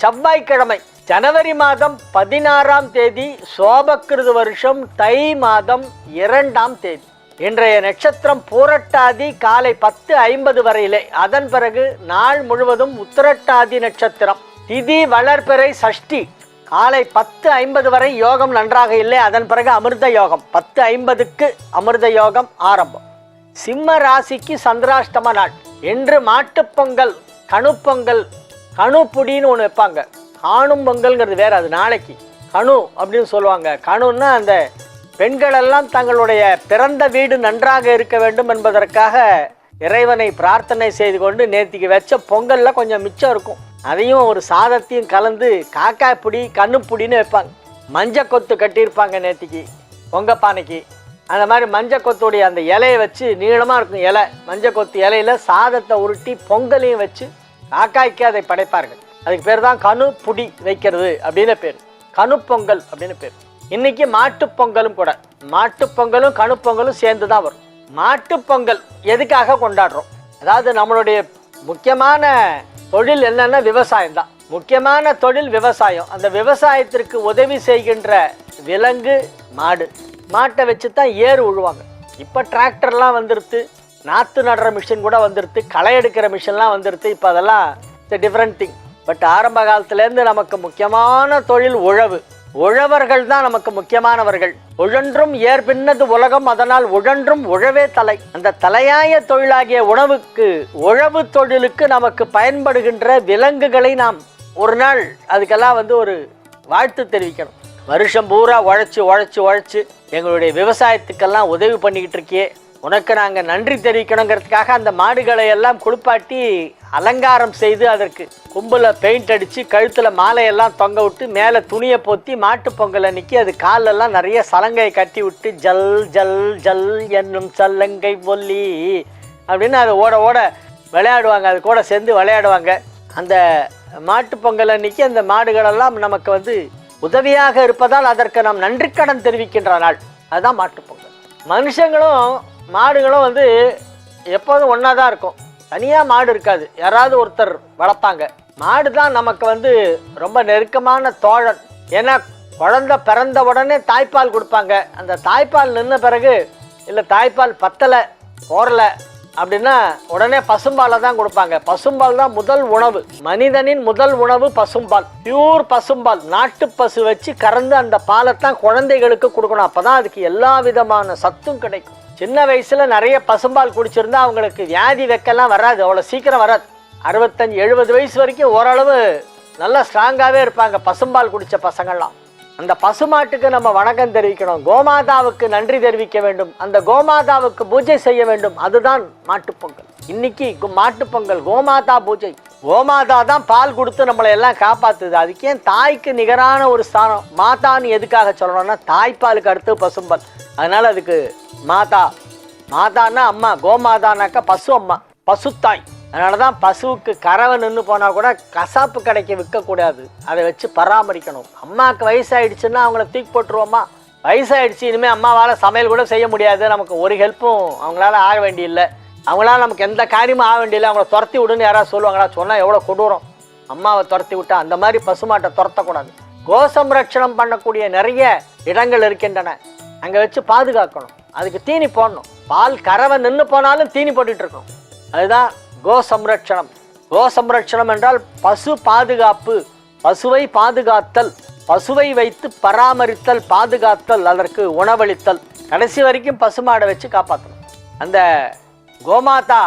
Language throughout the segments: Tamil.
செவ்வாய்க்கிழமை ஜனவரி மாதம் 16ஆம் தேதி சோபக்கிருது வருஷம் தை மாதம் 2ஆம் தேதி. இன்றைய நட்சத்திரம் பூரட்டாதி காலை 10:50 வரையிலே. அதன் பிறகு நாள் முழுவதும் உத்திரட்டாதி நட்சத்திரம். திதி வளர்பிறை சஷ்டி காலை 10:50 வரை யோகம் நன்றாக இல்லை. அதன் பிறகு அமிர்த யோகம் 10:50க்கு அமிர்த யோகம் ஆரம்பம். சிம்ம ராசிக்கு சந்திராஷ்டம நாள். இன்று மாட்டுப்பொங்கல், கணுப்பொங்கல், கணுப்புடின்னு ஒன்று வைப்பாங்க. காணும் பொங்கல்ங்கிறது வேற, அது நாளைக்கு. கணு அப்படின்னு சொல்லுவாங்க. கணுன்னா அந்த பெண்களெல்லாம் தங்களுடைய பிறந்த வீடு நன்றாக இருக்க வேண்டும் என்பதற்காக இறைவனை பிரார்த்தனை செய்து கொண்டு நேத்திக்கு வச்ச பொங்கல்ல கொஞ்சம் மிச்சம் இருக்கும், அதையும் ஒரு சாதத்தையும் கலந்து காக்காய் புடி கண்ணுப்புடின்னு வைப்பாங்க. மஞ்சள் கொத்து கட்டியிருப்பாங்க நேத்திக்கு பொங்கப்பானைக்கு. அந்த மாதிரி மஞ்சள் கொத்துடைய அந்த இலையை வச்சு நீளமாக இருக்கும் இலை, மஞ்சள் கொத்து இலையில சாதத்தை உருட்டி பொங்கலையும் வச்சு காக்காய்க்கு அதை படைப்பார்கள். அதுக்கு பேர் தான் கணு புடி வைக்கிறது அப்படின்னு பேர், கணுப்பொங்கல் அப்படின்னு பேர். இன்னைக்கு மாட்டுப்பொங்கலும் கூட. மாட்டுப்பொங்கலும் கணுப்பொங்கலும் சேர்ந்து தான் வரும். மாட்டுப்பொங்கல் எதுக்காக கொண்டாடுறோம்? அதாவது நம்மளுடைய முக்கியமான தொழில் என்னன்னா விவசாயம் தான். முக்கியமான தொழில் விவசாயம். அந்த விவசாயத்திற்கு உதவி செய்கின்ற விலங்கு மாடு. மாட்டை வச்சு தான் ஏறு உழுவாங்க. இப்போ டிராக்டர்லாம் வந்துடுது, நாற்று நடுற மிஷின் கூட வந்துடுது, களை எடுக்கிற மிஷின்லாம் வந்துடுது. இப்போ அதெல்லாம் இட்ஸ் டிஃப்ரெண்ட் திங். பட் ஆரம்ப காலத்துலேருந்து நமக்கு முக்கியமான தொழில் உழவு. உழவர்கள் தான் நமக்கு முக்கியமானவர்கள். உழன்றும் ஏற்பின்னது உலகம், அதனால் உழன்றும் உழவே தலை. அந்த தலையாய தொழிலாகிய உணவுக்கு, உழவு தொழிலுக்கு நமக்கு பயன்படுகின்ற விலங்குகளை நாம் ஒரு நாள் அதுக்கெல்லாம் ஒரு வாழ்த்து தெரிவிக்கணும். வருஷம் பூரா உழைச்சி உழைச்சி உழைச்சி எங்களுடைய விவசாயத்துக்கெல்லாம் உதவி பண்ணிக்கிட்டு இருக்கியே, உனக்கு நாங்கள் நன்றி தெரிவிக்கணுங்கிறதுக்காக அந்த மாடுகளை எல்லாம் குளிப்பாட்டி அலங்காரம் செய்து அதற்கு கும்பில் பெயிண்ட் அடித்து கழுத்தில் மாலையெல்லாம் தொங்க விட்டு மேலே துணியை போற்றி மாட்டு பொங்கல் அன்னைக்கு அது காலெல்லாம் நிறைய சலங்கையை கட்டி விட்டு ஜல் ஜல் ஜல் என்னும் சல்லங்கை ஒல்லி அப்படின்னு அதை ஓட ஓட விளையாடுவாங்க. அது கூட சேர்ந்து விளையாடுவாங்க. அந்த மாட்டு பொங்கல் அன்னைக்கு அந்த மாடுகளெல்லாம் நமக்கு உதவியாக இருப்பதால் அதற்கு நாம் நன்றி கடன் தெரிவிக்கின்ற நாள். அதுதான் மாட்டுப்பொங்கல். மனுஷங்களும் மாடுகளும் எப்போதும் ஒன்றா தான் இருக்கும். தனியாக மாடு இருக்காது, யாராவது ஒருத்தர் வளர்ப்பாங்க. மாடு தான் நமக்கு ரொம்ப நெருக்கமான தோழன். ஏன்னா குழந்தை பிறந்த உடனே தாய்ப்பால் கொடுப்பாங்க. அந்த தாய்ப்பால் நின்ன பிறகு இல்லை தாய்ப்பால் பத்தலை போரலை அப்படின்னா உடனே பசும்பாலை தான் கொடுப்பாங்க. பசும்பால் தான் முதல் உணவு. மனிதனின் முதல் உணவு பசும்பால், பியூர் பசும்பால். நாட்டு பசு வச்சு கறந்து அந்த பாலைத்தான் குழந்தைகளுக்கு கொடுக்கணும். அப்போதான் அதுக்கு எல்லா விதமான சத்தும் கிடைக்கும். சின்ன வயசுல நிறைய பசும்பால் குடிச்சிருந்தா அவங்களுக்கு வியாதி வெக்கலாம் வராது, அவ்வளோ சீக்கிரம் வராது. 65-70 வயசு வரைக்கும் ஓரளவு நல்லா ஸ்ட்ராங்காகவே இருப்பாங்க பசும்பால் குடித்த பசங்கள்லாம். அந்த பசுமாட்டுக்கு நம்ம வணக்கம் தெரிவிக்கணும், கோமாதாவுக்கு நன்றி தெரிவிக்க வேண்டும், அந்த கோமாதாவுக்கு பூஜை செய்ய வேண்டும். அதுதான் மாட்டுப்பொங்கல். இன்னைக்கு மாட்டுப்பொங்கல், கோமாதா பூஜை. கோமாதா தான் பால் கொடுத்து நம்மளை எல்லாம் காப்பாத்துது. அதுக்கே தாய்க்கு நிகரான ஒரு ஸ்தானம். மாதான்னு எதுக்காக சொல்லணும்னா தாய்ப்பாலுக்கு அடுத்து பசும்பால், அதனால அதுக்கு மாதா. மாதான்னா அம்மா, கோமாதானாக்கா பசு அம்மா, பசுத்தாய். அதனாலதான் பசுவுக்கு கறவை நின்று போனா கூட கசாப்பு கடைக்கு விற்கக்கூடாது, அதை வச்சு பராமரிக்கணும். அம்மாவுக்கு வயசாயிடுச்சுன்னா அவங்கள தூக்கி போட்டுருவோமா? வயசாயிடுச்சு, இனிமேல் அம்மாவால் சமையல் கூட செய்ய முடியாது, நமக்கு ஒரு ஹெல்ப்பும் அவங்களால ஆக வேண்டியில்லை, அவங்களால நமக்கு எந்த காரியமும் ஆக வேண்டியில்லை, அவங்கள துரத்தி விடுன்னு யாராவது சொல்லுவாங்களா? சொன்னால் எவ்வளோ கொடூரம். அம்மாவை துரத்தி விட்டா அந்த மாதிரி பசுமாட்டை துரத்தக்கூடாது. கோசம்ரட்சணம் பண்ணக்கூடிய நிறைய இடங்கள் இருக்கின்றன, அங்கே வச்சு பாதுகாக்கணும். அதுக்கு தீனி போடணும். பால் கறவை நின்று போனாலும் தீனி போட்டுட்டு இருக்கணும். அதுதான் கோசம்ரட்சணம். கோசம்ரட்சணம் என்றால் பசு பாதுகாப்பு, பசுவை பாதுகாத்தல், பசுவை வைத்து பராமரித்தல், பாதுகாத்தல், அதற்கு உணவளித்தல், கடைசி வரைக்கும் பசுமாடை வச்சு காப்பாற்றணும். அந்த கோமாதா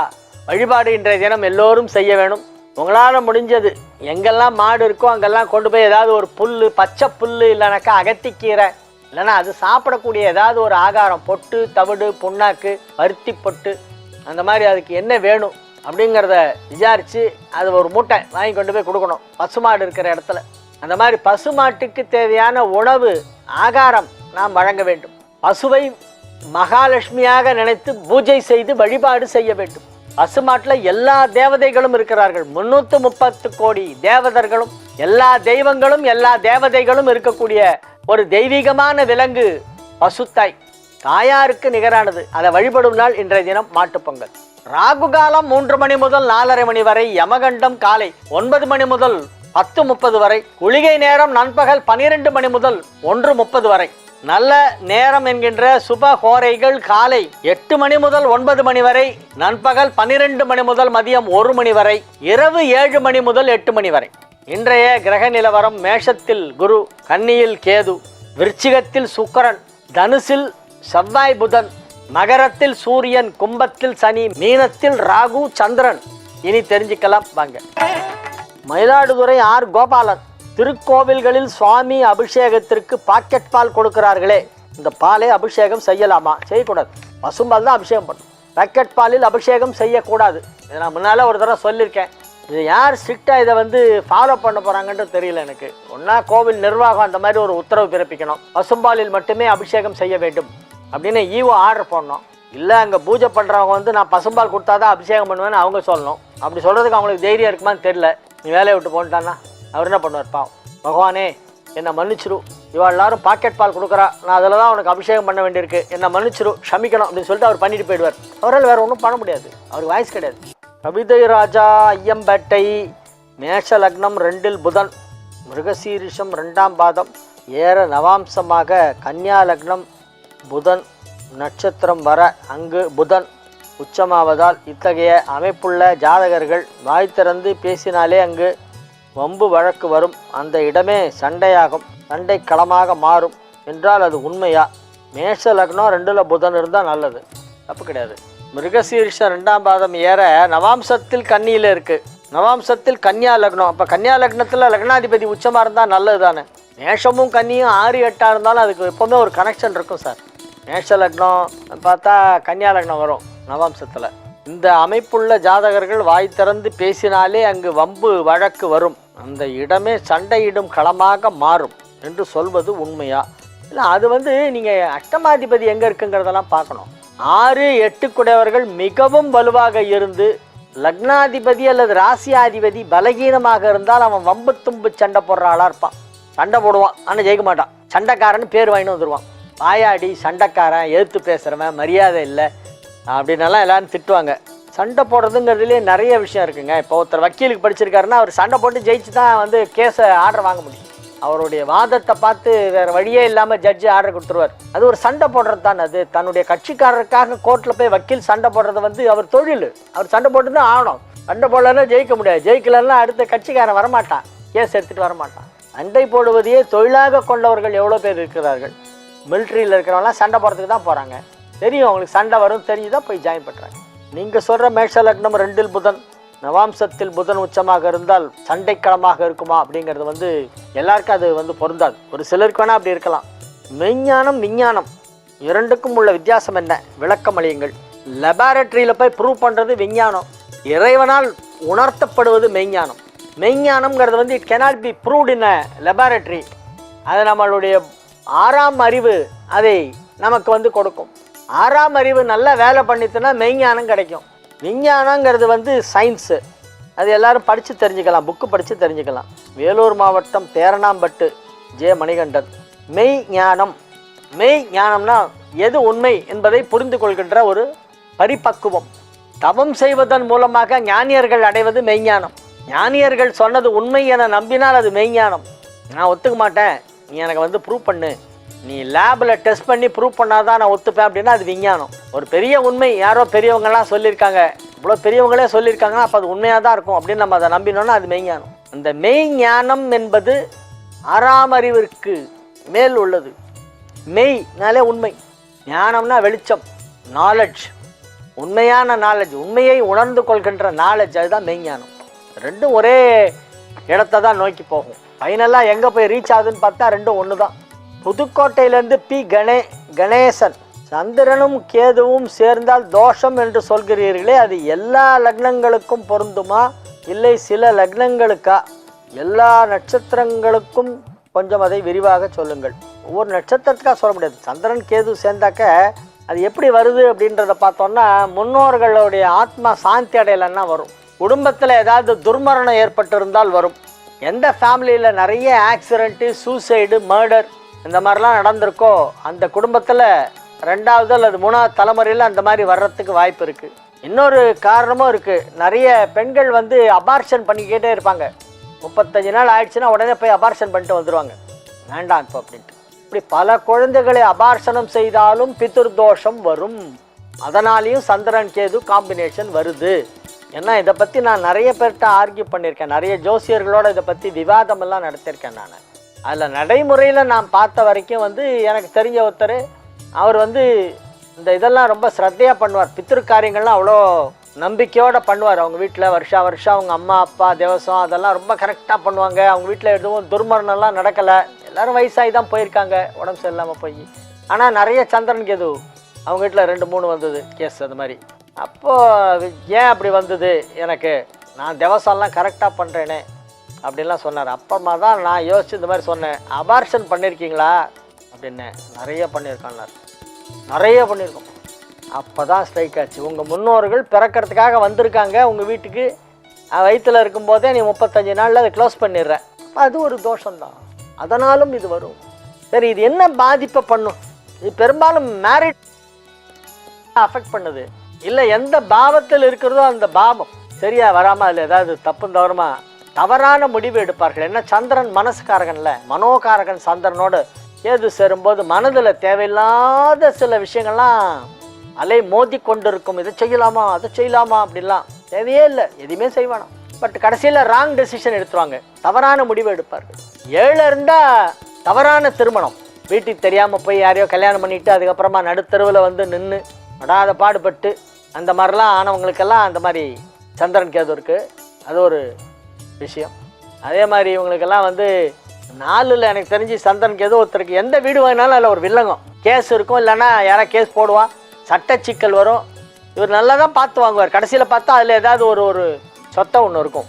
வழிபாடு இன்றைய தினம் எல்லோரும் செய்ய வேணும். உங்களால் முடிஞ்சது எங்கெல்லாம் மாடு இருக்கோ அங்கெல்லாம் கொண்டு போய் ஏதாவது ஒரு புல், பச்சை புல் இல்லைனாக்கா அகத்திக்கீரை, இல்லைன்னா அது சாப்பிடக்கூடிய ஏதாவது ஒரு ஆகாரம், பொட்டு, தவிடு, புண்ணாக்கு, பருத்தி பொட்டு, அந்த மாதிரி அதுக்கு என்ன வேணும் அப்படிங்கிறத விசாரித்து அது ஒரு மூட்டை வாங்கி கொண்டு போய் கொடுக்கணும் பசுமாடு இருக்கிற இடத்துல. அந்த மாதிரி பசுமாட்டுக்கு தேவையான உணவு, ஆகாரம் நாம் வழங்க வேண்டும். பசுவை மகாலட்சுமியாக நினைத்து பூஜை செய்து வழிபாடு செய்ய வேண்டும். பசுமாட்டில் எல்லா தேவதைகளும் இருக்கிறார்கள். 330 கோடி தேவதர்களும் எல்லா தெய்வங்களும் எல்லா தேவதைகளும் இருக்கக்கூடிய ஒரு தெய்வீகமான விலங்கு பசுத்தாய். தாயாருக்கு நிகரானது. அதை வழிபடும் நாள் இன்றைய தினம் மாட்டுப்பொங்கல். ராகு காலம் 3 மணி முதல் 4:30 மணி வரை, யமகண்டம் காலை 9 மணி முதல் 10:30 வரை. குளிகை நேரம் நண்பகல் 12 மணி முதல் 1:30 வரை. நல்ல நேரம் என்கின்ற சுப ஹோரைகள் காலை 8 மணி முதல் 9 மணி வரை, நண்பகல் 12 மணி முதல் மதியம் 1 மணி வரை, இரவு 7 மணி முதல் 8 மணி வரை. இன்றைய கிரக நிலவரம்: மேஷத்தில் குரு, கன்னியில் கேது, விருச்சிகத்தில் சுக்கிரன், தனுசில் செவ்வாய் புதன், மகரத்தில் சூரியன், கும்பத்தில் சனி, மீனத்தில் ராகு சந்திரன். இனி தெரிஞ்சுக்கலாம் வாங்க. மயிலாடுதுறை ஆர் கோபாலன்: திருக்கோவில்களில் சுவாமி அபிஷேகத்திற்கு பாக்கெட் பால் கொடுக்கிறார்களே, இந்த பாலை அபிஷேகம் செய்யலாமா? செய்யக்கூடாது. பசும்பால் தான் அபிஷேகம் பண்ணும். பாக்கெட் பாலில் அபிஷேகம் செய்யக்கூடாது. இதை நான் முன்னால் ஒரு தடவை சொல்லியிருக்கேன். இது யார் ஸ்ட்ரிக்டாக இதை ஃபாலோ பண்ண போகிறாங்கன்றது தெரியல எனக்கு. ஒன்றா கோவில் நிர்வாகம் அந்த மாதிரி ஒரு உத்தரவு பிறப்பிக்கணும், பசும்பாலில் மட்டுமே அபிஷேகம் செய்ய வேண்டும் அப்படின்னு ஈவோ ஆர்டர் பண்ணணும். இல்லை அங்கே பூஜை பண்ணுறவங்க நான் பசும்பால் கொடுத்தா தான் அபிஷேகம் பண்ணுவேன்னு அவங்க சொல்லணும். அப்படி சொல்கிறதுக்கு அவங்களுக்கு தைரியம் இருக்குமான்னு தெரியல. நீ வேலையை விட்டு போன்ட்டான்னா அவர் என்ன பண்ணுவார்? பாவம், பகவானே என்னை மன்னிச்சிரு, இவள் எல்லாரும் பாக்கெட் பால் கொடுக்குறா, நான் அதில் தான் அவனுக்கு அபிஷேகம் பண்ண வேண்டியிருக்கு, என்னை மன்னிச்சிரு, க்ஷமிக்கணும் அப்படின்னு சொல்லிட்டு அவர் பண்ணிட்டு போயிடுவார். அவரால் வேறு ஒன்றும் பண்ண முடியாது, அவருக்கு வாய்ஸ் கிடையாது. கவிதை ராஜா ஐயம்பேட்டை: மேஷ லக்னம் 2இல் புதன், மிருகசீரிஷம் 2ஆம் பாதம், ஏற நவாம்சமாக கன்னியா லக்னம், புதன் நட்சத்திரம் வர அங்கு புதன் உச்சமாவதால் இத்தகைய அமைப்புள்ள ஜாதகர்கள் வாய் திறந்து பேசினாலே அங்கு வம்பு வழக்கு வரும், அந்த இடமே சண்டையாகும், சண்டை களமாக மாறும் என்றால் அது உண்மையா? மேஷ லக்னம் 2இல் புதன் இருந்தால் நல்லது, தப்பு கிடையாது. மிருகசீரிஷம் 2ஆம் பாதம் ஏற நவாம்சத்தில் கன்னியில் இருக்குது, நவாம்சத்தில் கன்னியா லக்னம். அப்போ கன்னியா லக்னத்தில் லக்னாதிபதி உச்சமாக இருந்தால் நல்லது தானே. மேஷமும் கன்னியும் 6, 8 இருந்தாலும் அதுக்கு எப்போவுமே ஒரு கனெக்ஷன் இருக்கும் சார். மேஷ லக்னம் பார்த்தா கன்னியா லக்னம் வரும் நவாம்சத்தில். இந்த அமைப்புள்ள ஜாதகர்கள் வாய் திறந்து பேசினாலே அங்கு வம்பு வழக்கு வரும், அந்த இடமே சண்டையிடும் களமாக மாறும் என்று சொல்வது உண்மையா? இல்லை அது நீங்கள் அஷ்டமாதிபதி எங்கே இருக்குங்கிறதெல்லாம் பார்க்கணும். 6, 8 குடையவர்கள் மிகவும் வலுவாக இருந்து லக்னாதிபதி அல்லது ராசியாதிபதி பலகீனமாக இருந்தால் அவன் வம்பு தும்பு சண்டை போடுற ஆளாக இருப்பான். சண்டை போடுவான், ஆனால் ஜெயிக்க மாட்டான். சண்டைக்காரன் பேர் வாங்கிட்டு வந்துடுவான். வாயாடி சண்டைக்காரன், எதிர்த்து பேசுகிறவன், மரியாதை இல்லை அப்படின்னலாம் எல்லாரும் திட்டுவாங்க. சண்டை போடுறதுங்கிறதுலேயே நிறைய விஷயம் இருக்குங்க. இப்போ ஒருத்தர் வக்கீலுக்கு படிச்சிருக்காருன்னா அவர் சண்டை போட்டு ஜெயிச்சு தான் கேஸை ஆர்டர் வாங்க முடியும். அவருடைய வாதத்தை பார்த்து வேறு வழியே இல்லாமல் ஜட்ஜி ஆர்டர் கொடுத்துருவார். அது ஒரு சண்டை போடுறது தான். அது தன்னுடைய கட்சிக்காரருக்காக கோர்ட்டில் போய் வக்கீல் சண்டை போடுறது அவர் தொழில். அவர் சண்டை போட்டு தான் ஆகணும். சண்டை போடலன்னா ஜெயிக்க முடியாது. ஜெயிக்கலன்னா அடுத்த கட்சிக்காரன் வரமாட்டான், கேஸ் எடுத்துகிட்டு வரமாட்டான். சண்டை போடுவதையே தொழிலாக கொண்டவர்கள் எவ்வளோ பேர் இருக்கிறார்கள். மிலிட்ரியில் இருக்கிறவங்களாம் சண்டை போடுறதுக்கு தான் போகிறாங்க. தெரியும் அவங்களுக்கு சண்டை வரும், தெரிஞ்சு தான் போய் ஜாயின் பண்ணுறாங்க. நீங்கள் சொல்கிற மேஷ லக்னம் 2இல் புதன், நவாம்சத்தில் புதன் உச்சமாக இருந்தால் சண்டைக்களமாக இருக்குமா அப்படிங்கிறது எல்லாருக்கும் அது பொருந்தாது. ஒரு சிலருக்கு வேணால் அப்படி இருக்கலாம். மெய்ஞானம் விஞ்ஞானம் இரண்டுக்கும் உள்ள வித்தியாசம் என்ன? விளக்கம் அளியுங்கள். லெபார்டரியில் போய் ப்ரூவ் பண்ணுறது விஞ்ஞானம், இறைவனால் உணர்த்தப்படுவது மெய்ஞானம். மெய்ஞானம்ங்கிறது it cannot be proved in a laboratory. அது நம்மளுடைய 6ஆம் அறிவு அதை நமக்கு கொடுக்கும். 6ஆம் அறிவு நல்லா வேலை பண்ணிட்டுனா மெய்ஞானம் கிடைக்கும். விஞ்ஞானங்கிறது சயின்ஸு, அது எல்லாரும் படித்து தெரிஞ்சுக்கலாம், புக்கு படித்து தெரிஞ்சுக்கலாம். வேலூர் மாவட்டம் பேரணாம்பட்டு ஜே மணிகண்டன்: மெய் ஞானம். மெய் ஞானம்னா எது உண்மை என்பதை புரிந்து கொள்கின்ற ஒரு பரிபக்குவம். தவம் செய்வதன் மூலமாக ஞானியர்கள் அடைவது மெய்ஞானம். ஞானியர்கள் சொன்னது உண்மை என நம்பினால் அது மெய்ஞானம். நான் ஒத்துக்க மாட்டேன், நீ எனக்கு ப்ரூவ் பண்ணு, நீ லேபில் டெஸ்ட் பண்ணி ப்ரூவ் பண்ணாதான் நான் ஒத்துப்பேன் அப்படின்னா அது விஞ்ஞானம். ஒரு பெரிய உண்மை யாரோ பெரியவங்கலாம் சொல்லியிருக்காங்க, இவ்வளோ பெரியவங்களே சொல்லியிருக்காங்கன்னா அப்போ அது உண்மையாக தான் இருக்கும் அப்படின்னு நம்ம அதை நம்பினோன்னா அது மெய்ஞானம். இந்த மெய்ஞானம் என்பது 6ஆம் அறிவிற்கு மேல் உள்ளது. மெய்னாலே உண்மை, ஞானம்னா வெளிச்சம், நாலெட்ஜ், உண்மையான நாலெட்ஜ், உண்மையை உணர்ந்து கொள்கின்ற நாலெட்ஜ், அதுதான் மெய்ஞானம். ரெண்டும் ஒரே இடத்தை தான் நோக்கி போகும். ஃபைனலாக எங்கே போய் ரீச் ஆகுதுன்னு பார்த்தா ரெண்டும் ஒன்று தான். புதுக்கோட்டையிலேருந்து பி. கணேசன்: சந்திரனும் கேதுவும் சேர்ந்தால் தோஷம் என்று சொல்கிறீர்களே, அது எல்லா லக்னங்களுக்கும் பொருந்துமா இல்லை சில லக்னங்களுக்கா? எல்லா நட்சத்திரங்களுக்கும் கொஞ்சம் அதை விரிவாக சொல்லுங்கள். ஒவ்வொரு நட்சத்திரத்துக்காக சொல்ல முடியாது. சந்திரன் கேது சேர்ந்தாக்க அது எப்படி வருது அப்படின்றத பார்த்தோன்னா முன்னோர்களுடைய ஆத்மா சாந்தி அடையலைன்னா வரும். குடும்பத்தில் ஏதாவது துர்மரணம் ஏற்பட்டிருந்தால் வரும். எந்த ஃபேமிலியில் நிறைய ஆக்சிடெண்ட்டு, சூசைடு, மர்டர் இந்த மாதிரிலாம் நடந்திருக்கோ அந்த குடும்பத்தில் 2வது அல்லது 3வது தலைமுறையில் அந்த மாதிரி வர்றதுக்கு வாய்ப்பு இருக்குது. இன்னொரு காரணமும் இருக்குது. நிறைய பெண்கள் அபார்ஷன் பண்ணிக்கிட்டே இருப்பாங்க. 35 நாள் ஆயிடுச்சுன்னா உடனே போய் அபார்ஷன் பண்ணிட்டு வந்துடுவாங்க, வேண்டாம் இப்போ அப்படின்ட்டு. இப்படி பல குழந்தைகளை அபார்ஷனம் செய்தாலும் பித்ருதோஷம் வரும். அதனாலேயும் சந்திரன் கேது காம்பினேஷன் வருது. ஏன்னா இதை பற்றி நான் நிறைய பேர்கிட்ட ஆர்கியூ பண்ணியிருக்கேன், நிறைய ஜோசியர்களோட இதை பற்றி விவாதமெல்லாம் நடத்தியிருக்கேன். நான் அதில் நடைமுறையில் நான் பார்த்த வரைக்கும் எனக்கு தெரிஞ்ச ஒருத்தர், அவர் இந்த இதெல்லாம் ரொம்ப ஸ்ரத்தையாக பண்ணுவார். பித்ரு காரியங்கள்லாம் அவ்வளோ நம்பிக்கையோடு பண்ணுவார். அவங்க வீட்டில் வருஷா வருஷம் அவங்க அம்மா அப்பா தேவசம் அதெல்லாம் ரொம்ப கரெக்டாக பண்ணுவாங்க. அவங்க வீட்டில் எதுவும் துர்மரணம்லாம் நடக்கலை. எல்லோரும் வயசாகி தான் போயிருக்காங்க, உடம்பு சரியில்லாமல் போய். ஆனால் நிறைய சந்திரன் கேது அவங்க வீட்டில் 2-3 வந்தது கேஸ் அது மாதிரி. அப்போது ஏன் அப்படி வந்தது, எனக்கு நான் தேவசம்லாம் கரெக்டாக பண்ணுறேனே அப்படின்லாம் சொன்னார். அப்புறமா தான் நான் யோசிச்சு இந்த மாதிரி சொன்னேன், அபார்ஷன் பண்ணியிருக்கீங்களா அப்படின்னு. நிறைய பண்ணியிருக்கான்னார், நிறைய பண்ணியிருக்கோம். அப்போ தான் ஸ்ட்ரைக் ஆச்சு, உங்கள் முன்னோர்கள் பிறக்கிறதுக்காக வந்திருக்காங்க உங்கள் வீட்டுக்கு, வயிற்றில் இருக்கும்போதே நீ 35 நாளில் அதை க்ளோஸ் பண்ணிடுற. அது ஒரு தோஷம்தான், அதனாலும் இது வரும். சரி, இது என்ன பாதிப்பை பண்ணும்? இது பெரும்பாலும் மேரிட் அஃபெக்ட் பண்ணுது. இல்லை எந்த பாவத்தில் இருக்கிறதோ அந்த பாவம் சரியாக வராமல் அதில் ஏதாவது தப்பும் தவறான முடிவு எடுப்பார்கள். ஏன்னா சந்திரன் மனசுக்காரகன்ல, மனோகாரகன் சந்திரனோடு கேது சேரும்போது மனதில் தேவையில்லாத சில விஷயங்கள்லாம் அலை மோதி கொண்டு இருக்கும். இதை செய்யலாமா அதை செய்யலாமா அப்படிலாம் தேவையே இல்லை, எதுவுமே செய்வானாம். பட் கடைசியில் ராங் டெசிஷன் எடுத்துருவாங்க, தவறான முடிவு எடுப்பார்கள். 7 இருந்தால் தவறான திருமணம், வீட்டுக்கு தெரியாமல் போய் யாரையோ கல்யாணம் பண்ணிவிட்டு அதுக்கப்புறமா நடுத்தருவில் நின்று படாத பாடுபட்டு அந்த மாதிரிலாம் ஆனவங்களுக்கெல்லாம் அந்த மாதிரி சந்திரன் கேது இருக்குது. அது ஒரு விஷயம். அதே மாதிரி இவங்களுக்கெல்லாம் 4ல் எனக்கு தெரிஞ்சு சந்திரன் கேது ஒருத்தருக்கு எந்த வீடு வாங்கினாலும் அதில் ஒரு வில்லங்கம் கேஸ் இருக்கும், இல்லைன்னா யாராவது கேஸ் போடுவான், சட்ட சிக்கல் வரும். இவர் நல்லா தான் பார்த்து வாங்குவார், கடைசியில் பார்த்தா அதில் ஏதாவது ஒரு சொத்தை ஒன்று இருக்கும்.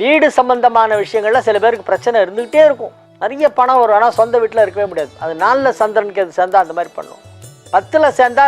வீடு சம்பந்தமான விஷயங்கள்ல சில பேருக்கு பிரச்சனை இருந்துக்கிட்டே இருக்கும், நிறைய பணம் வரும், ஆனால் சொந்த வீட்டில் இருக்கவே முடியாது. அது 4ல் சந்திரன் கேது சேர்ந்தா அந்த மாதிரி பண்ணும். 10ல் சேர்ந்தா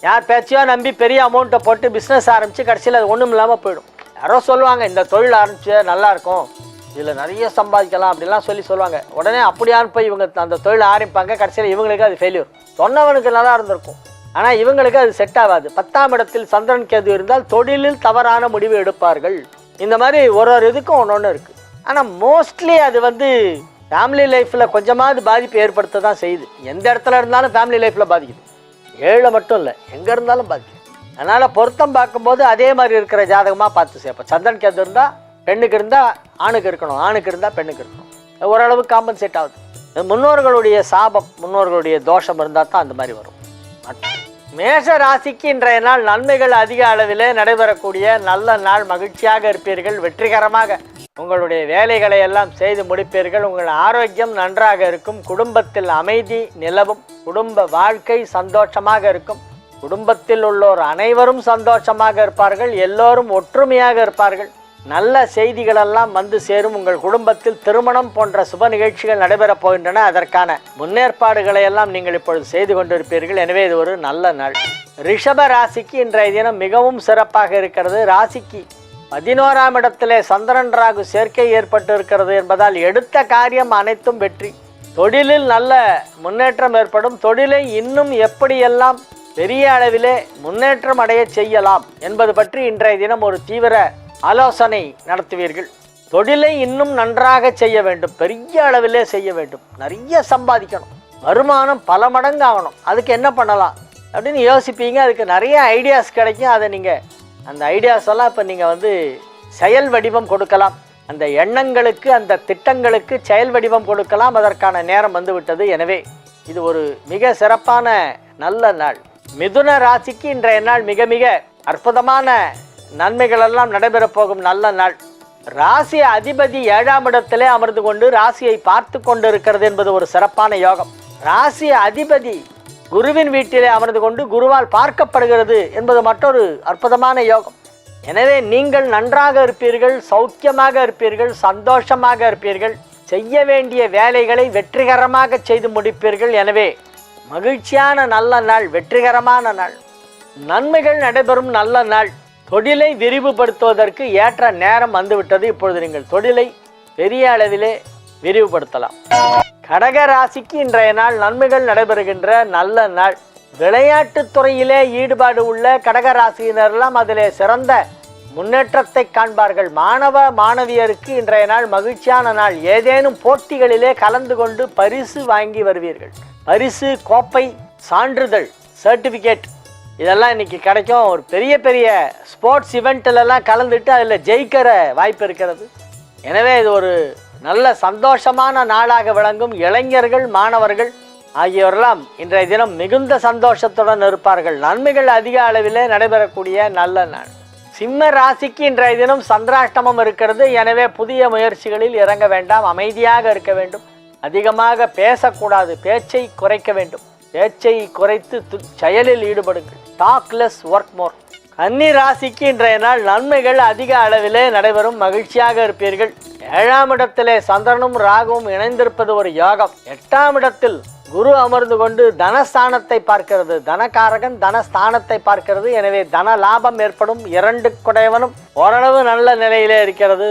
யார் பேச்சையோ நம்பி பெரிய அமௌண்ட்டை போட்டு பிஸ்னஸ் ஆரம்பித்து கடைசியில் அது ஒன்றும் இல்லாமல் போயிடும். யாரோ சொல்லுவாங்க இந்த தொழில் ஆரம்பிச்சு நல்லாயிருக்கும், இதில் நிறைய சம்பாதிக்கலாம் அப்படிலாம் சொல்லுவாங்க. உடனே அப்படியான்னு போய் இவங்க அந்த தொழில் ஆரம்பிப்பாங்க, கடைசியில் இவங்களுக்கு அது ஃபெயிலியர். சொன்னவனுக்கு நல்லா இருந்திருக்கும், ஆனால் இவங்களுக்கு அது செட் ஆகாது. 10ஆம் இடத்தில் சந்திரன் கேது இருந்தால் தொழிலில் தவறான முடிவு எடுப்பார்கள். இந்த மாதிரி ஒரு இதுக்கும் ஒன்று இருக்குது. ஆனால் மோஸ்ட்லி அது ஃபேமிலி லைஃப்பில் கொஞ்சமாவது பாதிப்பு ஏற்படுத்த தான் செய்யுது. எந்த இடத்துல இருந்தாலும் ஃபேமிலி லைஃப்பில் பாதிக்குது, 7 மட்டும் இல்லை, எங்கே இருந்தாலும் பாதிக்குது. அதனால் பொருத்தம் பார்க்கும்போது அதே மாதிரி இருக்கிற ஜாதகமாக பார்த்து சேர்ப்போம். சந்திரன் கேது இருந்தால் பெண்ணுக்கு இருந்தால் ஆணுக்கு இருக்கணும், ஆணுக்கு இருந்தால் பெண்ணுக்கு இருக்கணும். ஓரளவு காம்பன்சேட் ஆகுது. முன்னோர்களுடைய சாபம், முன்னோர்களுடைய தோஷம் இருந்தால் தான் அந்த மாதிரி வரும். மேஷ ராசிக்கு இன்றைய நாள் நன்மைகள் அதிக அளவிலே நடைபெறக்கூடிய நல்ல நாள். மகிழ்ச்சியாக இருப்பீர்கள், வெற்றிகரமாக உங்களுடைய வேலைகளை எல்லாம் செய்து முடிப்பீர்கள். உங்கள் ஆரோக்கியம் நன்றாக இருக்கும், குடும்பத்தில் அமைதி நிலவும், குடும்ப வாழ்க்கை சந்தோஷமாக இருக்கும், குடும்பத்தில் உள்ளோர் அனைவரும் சந்தோஷமாக இருப்பார்கள், எல்லோரும் ஒற்றுமையாக இருப்பார்கள். நல்ல செய்திகளெல்லாம் சேரும். உங்கள் குடும்பத்தில் திருமணம் போன்ற சுப நிகழ்ச்சிகள் நடைபெறப் போகின்றன. அதற்கான முன்னேற்பாடுகளை எல்லாம் நீங்கள் இப்பொழுது செய்து கொண்டிருப்பீர்கள். எனவே இது ஒரு நல்ல நாள். ரிஷப ராசிக்கு இன்றைய தினம் மிகவும் சிறப்பாக இருக்கிறது. ராசிக்கு 11ஆம் இடத்திலே சந்திரன் ராகு சேர்க்கை ஏற்பட்டு இருக்கிறது என்பதால் எடுத்த காரியம் அனைத்தும் வெற்றி. தொழிலில் நல்ல முன்னேற்றம் ஏற்படும். தொழிலை இன்னும் எப்படியெல்லாம் பெரிய அளவிலே முன்னேற்றம் அடைய செய்யலாம் என்பது பற்றி இன்றைய தினம் ஒரு தீவிர ஆலோசனை நடத்துவீர்கள். தொழிலை இன்னும் நன்றாக செய்ய வேண்டும், பெரிய அளவிலே செய்ய வேண்டும், நிறைய சம்பாதிக்கணும், வருமானம் பல மடங்கு ஆகணும். அதுக்கு என்ன பண்ணலாம் அப்படின்னு யோசிப்பீங்க. அதுக்கு நிறைய ஐடியாஸ் கிடைக்கும். அதை நீங்கள் அந்த ஐடியாஸ் எல்லாம் இப்போ நீங்கள் செயல் வடிவம் கொடுக்கலாம். அந்த எண்ணங்களுக்கு அந்த திட்டங்களுக்கு செயல் வடிவம் கொடுக்கலாம். அதற்கான நேரம் வந்துவிட்டது. எனவே இது ஒரு மிக சிறப்பான நல்ல நாள். மிதுன ராசிக்கு இன்றைய நாள் மிக மிக அற்புதமான நன்மைகள் எல்லாம் நடைபெறப் போகும் நல்ல நாள். ராசி அதிபதி 7ஆம் இடத்திலே அமர்ந்து கொண்டு ராசியை பார்த்து கொண்டு இருக்கிறது என்பது ஒரு சிறப்பான யோகம். ராசி அதிபதி குருவின் வீட்டிலே அமர்ந்து கொண்டு குருவால் பார்க்கப்படுகிறது என்பது மற்றொரு அற்புதமான யோகம். எனவே நீங்கள் நன்றாக இருப்பீர்கள், சௌக்கியமாக இருப்பீர்கள், சந்தோஷமாக இருப்பீர்கள், செய்ய வேண்டிய வேலைகளை வெற்றிகரமாக செய்து முடிப்பீர்கள். எனவே மகிழ்ச்சியான நல்ல நாள், வெற்றிகரமான நாள், நன்மைகள் நடைபெறும் நல்ல நாள். தொழிலை விரிவுபடுத்துவதற்கு ஏற்ற நேரம் வந்துவிட்டது. இப்பொழுது நீங்கள் தொழிலை பெரிய அளவிலே விரிவுபடுத்தலாம். கடக ராசிக்கு இன்றைய நாள் நன்மைகள் நடைபெறுகின்ற நல்ல நாள். விளையாட்டுத் துறையிலே ஈடுபாடு உள்ள கடக ராசியினரெல்லாம் அதிலே சிறந்த முன்னேற்றத்தை காண்பார்கள். மாணவ மாணவியருக்கு இன்றைய நாள் மகிழ்ச்சியான நாள். ஏதேனும் போட்டிகளிலே கலந்து கொண்டு பரிசு வாங்கி வருவீர்கள். பரிசு, கோப்பை, சான்றிதழ், சர்டிஃபிகேட் இதெல்லாம் இன்னைக்கு கிடைக்கும். ஒரு பெரிய பெரிய ஸ்போர்ட்ஸ் இவெண்ட்லலாம் கலந்துட்டு அதில் ஜெயிக்கிற வாய்ப்பு இருக்கிறது. எனவே இது ஒரு நல்ல சந்தோஷமான நாளாக விளங்கும். இளைஞர்கள், மாணவர்கள் ஆகியோரெல்லாம் இன்றைய தினம் மிகுந்த சந்தோஷத்துடன் இருப்பார்கள். நன்மைகள் அதிக அளவிலே நடைபெறக்கூடிய நல்ல நாள். சிம்ம ராசிக்கு இன்றைய தினம் சந்திராஷ்டமம் இருக்கிறது. எனவே புதிய முயற்சிகளில் இறங்க வேண்டாம். அமைதியாக இருக்க வேண்டும். அதிகமாக பேசக்கூடாது. பேச்சை குறைக்க வேண்டும். பேச்சை குறைத்து செயலில் ஈடுபடுங்கள். Talk less, work more. கன்னி ராசிக்கு இன்றைய நாள் நன்மைகள் அதிக அளவிலே நடைபெறும். மகிழ்ச்சியாக இருப்பீர்கள். 7ஆம் இடத்திலே சந்திரனும் ராகுவும் இணைந்திருப்பது ஒரு யோகம். 8ஆம் இடத்தில் குரு அமர்ந்து கொண்டு தனஸ்தானத்தை பார்க்கிறது. தனகாரகன் தனஸ்தானத்தை பார்க்கிறது. எனவே தன லாபம் ஏற்படும். 2 குடையவனும் ஓரளவு நல்ல நிலையிலே இருக்கிறது.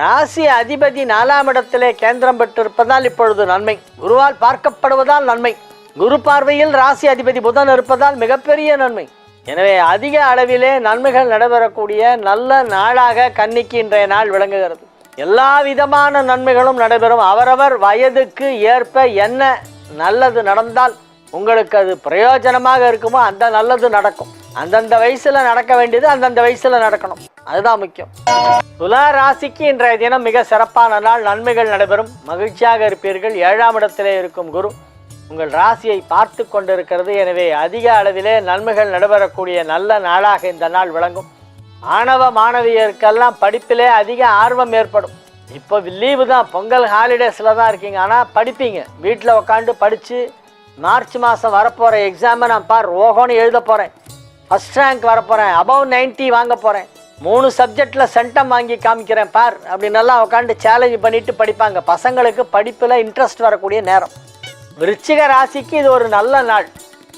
ராசி அதிபதி 4ஆம் இடத்திலே கேந்திரம் பெற்றிருப்பதால் இப்பொழுது நன்மை. குருவால் பார்க்கப்படுவதால் நன்மை. குரு பார்வையில் ராசி அதிபதி புதன் இருப்பதால் மிகப்பெரிய நன்மை. எனவே அதிக அளவிலே நன்மைகள் நடைபெறக்கூடிய நல்ல நாளாக கன்னிக்கு இன்றைய நாள் விளங்குகிறது. எல்லா விதமான நன்மைகளும் நடைபெறும். அவரவர் வயதுக்கு ஏற்ப என்ன நல்லது நடந்தால் உங்களுக்கு அது பிரயோஜனமாக இருக்குமோ அந்த நல்லது நடக்கும். அந்தந்த வயசுல நடக்க வேண்டியது அந்தந்த வயசுல நடக்கணும். அதுதான் முக்கியம். துலா ராசிக்கு இன்றைய தினம் மிக சிறப்பான நாள். நன்மைகள் நடைபெறும். மகிழ்ச்சியாக இருப்பீர்கள். 7ஆம் இடத்திலே இருக்கும் குரு உங்கள் ராசியை பார்த்து கொண்டிருக்கிறது. எனவே அதிக அளவிலே நன்மைகள் நடைபெறக்கூடிய நல்ல நாளாக இந்த நாள் விளங்கும். மாணவ மாணவியருக்கெல்லாம் படிப்பிலே அதிக ஆர்வம் ஏற்படும். இப்போ லீவு தான், பொங்கல் ஹாலிடேஸில் தான் இருக்கீங்க. ஆனால் படிப்பீங்க. வீட்டில் உட்காந்து படித்து மார்ச் மாதம் வரப்போகிற எக்ஸாமை நான் ஓஹோன்னு எழுத போகிறேன். First rank வரப்போகிறேன். அபவ் 90 வாங்க போகிறேன். 3 சப்ஜெக்டில் சென்டம் வாங்கி காமிக்கிறேன் அப்படின்னெல்லாம் உட்காந்து சேலஞ்ச் பண்ணிட்டு படிப்பாங்க. பசங்களுக்கு படிப்பில் இன்ட்ரெஸ்ட் வரக்கூடிய நேரம். விருச்சிக ராசிக்கு இது ஒரு நல்ல நாள்.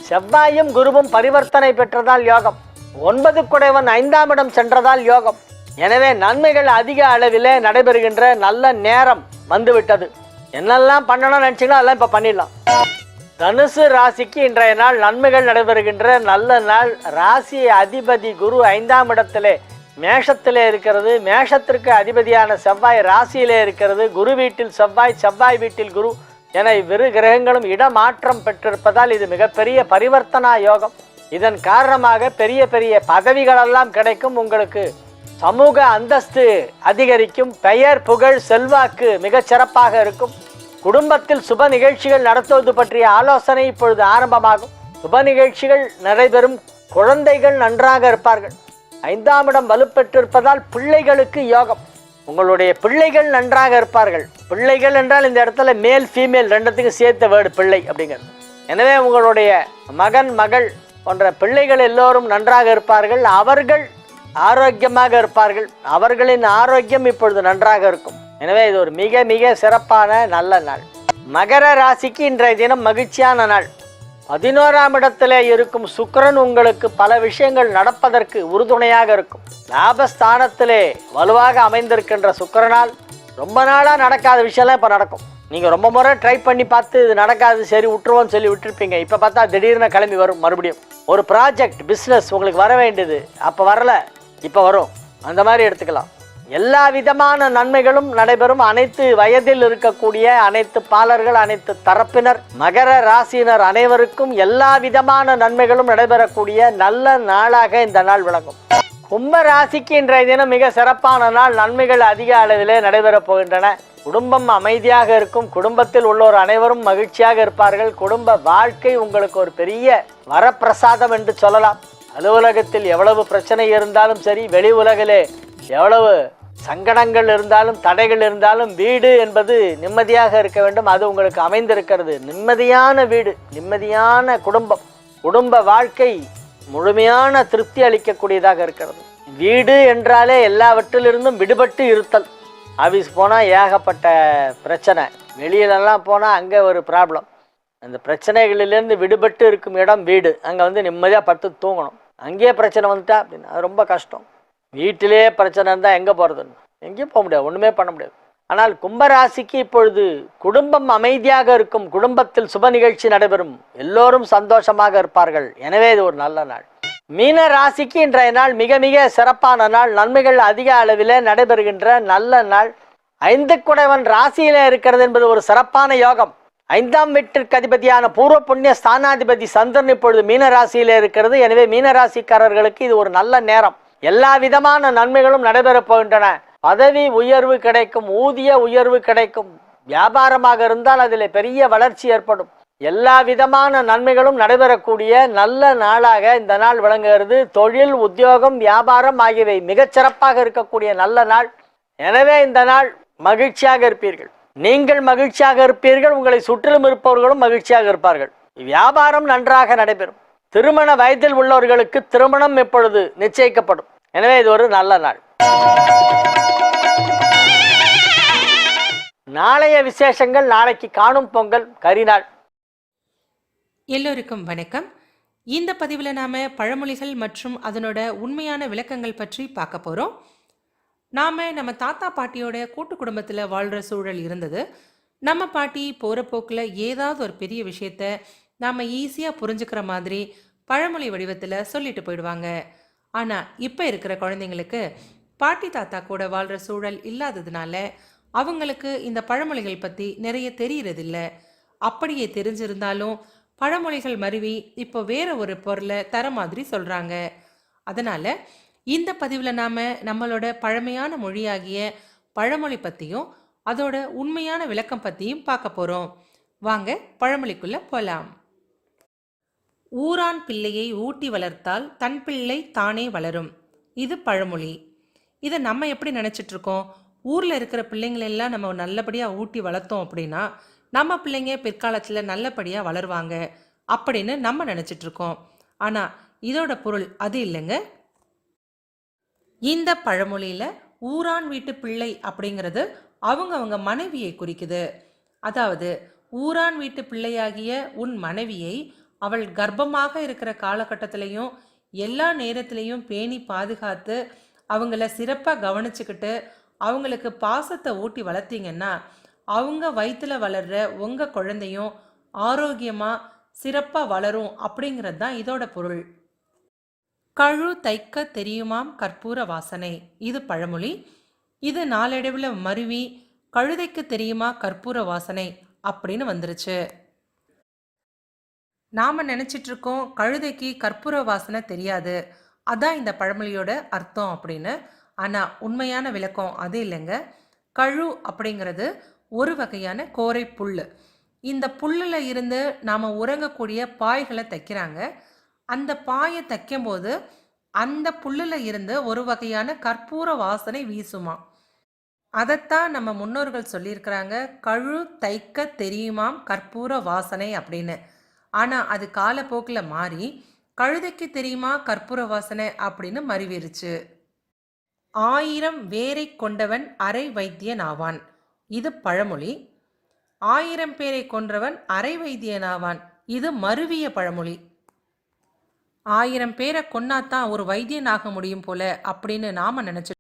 செவ்வாயும் குருவும் பரிவர்த்தனை பெற்றதால் யோகம். 9 குடைவன் 5ஆம் இடம் சென்றதால் யோகம். எனவே நன்மைகள் அதிக அளவிலே நடைபெறுகின்ற நல்ல நேரம் வந்துவிட்டது. என்னெல்லாம் பண்ணணும்னு நினச்சிங்களோ அதெல்லாம் இப்போ பண்ணிடலாம். தனுசு ராசிக்கு இன்றைய நாள் நன்மைகள் நடைபெறுகின்ற நல்ல நாள். ராசி அதிபதி குரு 5ஆம் இடத்திலே மேஷத்திலே இருக்கிறது. மேஷத்திற்கு அதிபதியான செவ்வாய் ராசியிலே இருக்கிறது. குரு வீட்டில் செவ்வாய், செவ்வாய் வீட்டில் குரு என இவ்விரு கிரகங்களும் இடமாற்றம் பெற்றிருப்பதால் இது மிகப்பெரிய பரிவர்த்தனா யோகம். இதன் காரணமாக பெரிய பெரிய பதவிகளெல்லாம் கிடைக்கும். உங்களுக்கு சமூக அந்தஸ்து அதிகரிக்கும். பெயர், புகழ், செல்வாக்கு மிகச் சிறப்பாக இருக்கும். குடும்பத்தில் சுப நிகழ்ச்சிகள் நடத்துவது பற்றிய ஆலோசனை இப்பொழுது ஆரம்பமாகும். சுப நிகழ்ச்சிகள் நடைபெறும். குழந்தைகள் நன்றாக இருப்பார்கள். 5ஆம் இடம் வலுப்பெற்றிருப்பதால் பிள்ளைகளுக்கு யோகம். உங்களுடைய பிள்ளைகள் நன்றாக இருப்பார்கள். பிள்ளைகள் என்றால் இந்த இடத்துல மேல் ஃபீமேல் ரெண்டுத்துக்கும் சேர்த்த வேர்டு பிள்ளை அப்படிங்கிறது. எனவே உங்களுடைய மகன், மகள் போன்ற பிள்ளைகள் எல்லோரும் நன்றாக இருப்பார்கள். அவர்கள் ஆரோக்கியமாக இருப்பார்கள். அவர்களின் ஆரோக்கியம் இப்பொழுது நன்றாக இருக்கும். எனவே இது ஒரு மிக மிக சிறப்பான நல்ல நாள். மகர ராசிக்கு இன்றைய தினம் மகிழ்ச்சியான நாள். 11ஆம் இடத்திலே இருக்கும் சுக்கிரன் உங்களுக்கு பல விஷயங்கள் நடப்பதற்கு உறுதுணையாக இருக்கும். லாபஸ்தானத்திலே வலுவாக அமைந்திருக்கின்ற சுக்கிரனால் ரொம்ப நாளாக நடக்காத விஷயம்லாம் இப்போ நடக்கும். நீங்கள் ரொம்ப முறை ட்ரை பண்ணி பார்த்து இது நடக்காது, சரி விட்டுருவோன்னு சொல்லி விட்டுருப்பீங்க. இப்போ பார்த்தா திடீர்னு கிளம்பி வரும். மறுபடியும் ஒரு ப்ராஜெக்ட், பிஸ்னஸ் உங்களுக்கு வர வேண்டியது அப்போ வரல, இப்போ வரும். அந்த மாதிரி எடுத்துக்கலாம். எல்லா விதமான நன்மைகளும் நடைபெறும். அனைத்து வயதில் இருக்கக்கூடிய அனைத்து பாலர்கள், அனைத்து தரப்பினர், மகர ராசியினர் அனைவருக்கும் எல்லா விதமான நன்மைகளும் நடைபெறக்கூடிய நல்ல நாளாக இந்த நாள் விளங்கும். கும்ப ராசிக்கு இன்றைய தினம் மிக சிறப்பான நாள். நன்மைகள் அதிக அளவிலே நடைபெறப் போகின்றன. குடும்பம் அமைதியாக இருக்கும். குடும்பத்தில் உள்ளோர் அனைவரும் மகிழ்ச்சியாக இருப்பார்கள். குடும்ப வாழ்க்கை உங்களுக்கு ஒரு பெரிய வரப்பிரசாதம் என்று சொல்லலாம். அலுவலகத்தில் எவ்வளவு பிரச்சனை இருந்தாலும் சரி, வெளி உலகிலே எவ்வளவு சங்கடங்கள் இருந்தாலும் தடைகள் இருந்தாலும் வீடு என்பது நிம்மதியாக இருக்க வேண்டும். அது உங்களுக்கு அமைந்திருக்கிறது. நிம்மதியான வீடு, நிம்மதியான குடும்பம், குடும்ப வாழ்க்கை முழுமையான திருப்தி அளிக்கக்கூடியதாக இருக்கிறது. வீடு என்றாலே எல்லாவற்றிலிருந்தும் விடுபட்டு இருத்தல். ஆஃபீஸ் போனால் ஏகப்பட்ட பிரச்சனை, வெளியிலெல்லாம் போனால் அங்கே ஒரு ப்ராப்ளம். அந்த பிரச்சனைகளிலேருந்து விடுபட்டு இருக்கும் இடம் வீடு. அங்கே வந்து நிம்மதியாக படுத்து தூங்கணும். அங்கேயே பிரச்சனை வந்துட்டா அப்படின்னா அது ரொம்ப கஷ்டம். வீட்டிலே பிரச்சனை இருந்தால் எங்கே போகிறதுன்னு எங்கேயும் போக முடியாது, ஒன்றுமே பண்ண முடியாது. ஆனால் கும்பராசிக்கு இப்பொழுது குடும்பம் அமைதியாக இருக்கும். குடும்பத்தில் சுப நிகழ்ச்சி நடைபெறும். எல்லோரும் சந்தோஷமாக இருப்பார்கள். எனவே இது ஒரு நல்ல நாள். மீன ராசிக்கு இன்றைய நாள் மிக மிக சிறப்பான நாள். நன்மைகள் அதிக அளவில் நடைபெறுகின்ற நல்ல நாள். 5 குடைவன் ராசியில இருக்கிறது என்பது ஒரு சிறப்பான யோகம். 5ஆம் வீட்டிற்கு அதிபதியான பூர்வ புண்ணிய ஸ்தானாதிபதி சந்திரன் இப்பொழுது மீன ராசியில இருக்கிறது. எனவே மீனராசிக்காரர்களுக்கு இது ஒரு நல்ல நேரம். எல்லா விதமான நன்மைகளும் நடைபெறப் போகின்றன. பதவி உயர்வு கிடைக்கும், ஊதிய உயர்வு கிடைக்கும். வியாபாரமாக இருந்தால் அதில் பெரிய வளர்ச்சி ஏற்படும். எல்லா விதமான நன்மைகளும் நடைபெறக்கூடிய நல்ல நாளாக இந்த நாள் விளங்குகிறது. தொழில், உத்தியோகம், வியாபாரம் ஆகியவை மிகச்சிறப்பாக இருக்கக்கூடிய நல்ல நாள். எனவே இந்த நாள் மகிழ்ச்சியாக இருப்பீர்கள். நீங்கள் மகிழ்ச்சியாக இருப்பீர்கள், உங்களை சுற்றிலும் இருப்பவர்களும் மகிழ்ச்சியாக இருப்பார்கள். வியாபாரம் நன்றாக நடைபெறும். திருமண வயதில் உள்ளவர்களுக்கு திருமணம் இப்பொழுது நிச்சயிக்கப்படும். எனவே இது ஒரு நல்ல நாள். நாளைய விசேஷங்கள். நாளைக்கு காணும் பொங்கல், கரிநாள். எல்லோருக்கும் வணக்கம். இந்த பதிவில் நாம் பழமொழிகள் மற்றும் அதனோட உண்மையான விளக்கங்கள் பற்றி பார்க்க போகிறோம். நம்ம தாத்தா பாட்டியோட கூட்டு குடும்பத்தில் வாழ்கிற சூழல் இருந்தது. நம்ம பாட்டி போகிற போக்கில் ஏதாவது ஒரு பெரிய விஷயத்த நாம் ஈஸியாக புரிஞ்சுக்கிற மாதிரி பழமொழி வடிவத்தில் சொல்லிட்டு போயிடுவாங்க. ஆனால் இப்போ இருக்கிற குழந்தைங்களுக்கு பாட்டி தாத்தா கூட வாழ்கிற சூழல் இல்லாததுனால அவங்களுக்கு இந்த பழமொழிகள் பற்றி நிறைய தெரியறதில்ல. அப்படியே தெரிஞ்சிருந்தாலும் பழமொழிகள் மருவி இப்போ வேற ஒரு பொருளை தர மாதிரி சொல்கிறாங்க. அதனால் இந்த பதிவில் நாம் நம்மளோட பழமையான மொழியாகிய பழமொழி பற்றியும் அதோட உண்மையான விளக்கம் பற்றியும் பார்க்க போகிறோம். வாங்க பழமொழிக்குள்ளே போகலாம். ஊரான் பிள்ளையை ஊட்டி வளர்த்தால் தன் பிள்ளை தானே வளரும். இது பழமொழி. இதை நம்ம எப்படி நினச்சிட்ருக்கோம்? ஊரில் இருக்கிற பிள்ளைங்களெல்லாம் நம்ம நல்லபடியாக ஊட்டி வளர்த்தோம் அப்படின்னா நம்ம பிள்ளைங்க பிற்காலத்தில் நல்லபடியாக வளருவாங்க அப்படின்னு நம்ம நினச்சிட்ருக்கோம். ஆனால் இதோட பொருள் அது இல்லைங்க. இந்த பழமொழியில் ஊரான் வீட்டு பிள்ளை அப்படிங்கிறது அவங்க மனைவியை குறிக்குது. அதாவது ஊரான் வீட்டு பிள்ளையாகிய உன் மனைவியை அவள் கர்ப்பமாக இருக்கிற காலகட்டத்திலையும் எல்லா நேரத்திலையும் பேணி பாதுகாத்து அவங்கள சிறப்பாக கவனிச்சுக்கிட்டு அவங்களுக்கு பாசத்தை ஊட்டி வளர்த்தீங்கன்னா அவங்க வயிற்றுல வளர்ற உங்கள் குழந்தையும் ஆரோக்கியமாக சிறப்பாக வளரும் அப்படிங்கிறது தான் இதோட பொருள். கழு தைக்க தெரியுமாம் கற்பூர வாசனை. இது பழமொழி. இது நாளடைவில் மருவி கழுதைக்கு தெரியுமா கற்பூர வாசனை அப்படின்னு வந்துருச்சு. நாம் நினச்சிட்ருக்கோம் கழுதைக்கு கற்பூர வாசனை தெரியாது, அதான் இந்த பழமொழியோட அர்த்தம் அப்படின்னு. ஆனால் உண்மையான விளக்கம் அது இல்லைங்க. கழு அப்படிங்கிறது ஒரு வகையான கோரை புல். இந்த புல்லில் இருந்து நாம் உறங்கக்கூடிய பாய்களை தைக்கிறாங்க. அந்த பாயை தைக்கும்போது அந்த புல்லில் இருந்து ஒரு வகையான கற்பூர வாசனை வீசுமா. அதைத்தான் நம்ம முன்னோர்கள் சொல்லியிருக்கிறாங்க, கழு தைக்க தெரியுமாம் கற்பூர வாசனை அப்படின்னு. ஆனால் அது காலப்போக்கில் மாறி கழுதைக்கு தெரியுமா கற்பூர வாசனை அப்படின்னு மறிவிருச்சு. 1000 வேரை கொண்டவன் அரை வைத்தியன் ஆவான். இது பழமொழி. 1000 பேரை கொன்றவன் அரை வைத்தியனாவான். இது மருவிய பழமொழி. 1000 பேரை கொன்னாதான் ஒரு வைத்தியன் ஆக முடியும் போல அப்படின்னு நாம நினைச்சு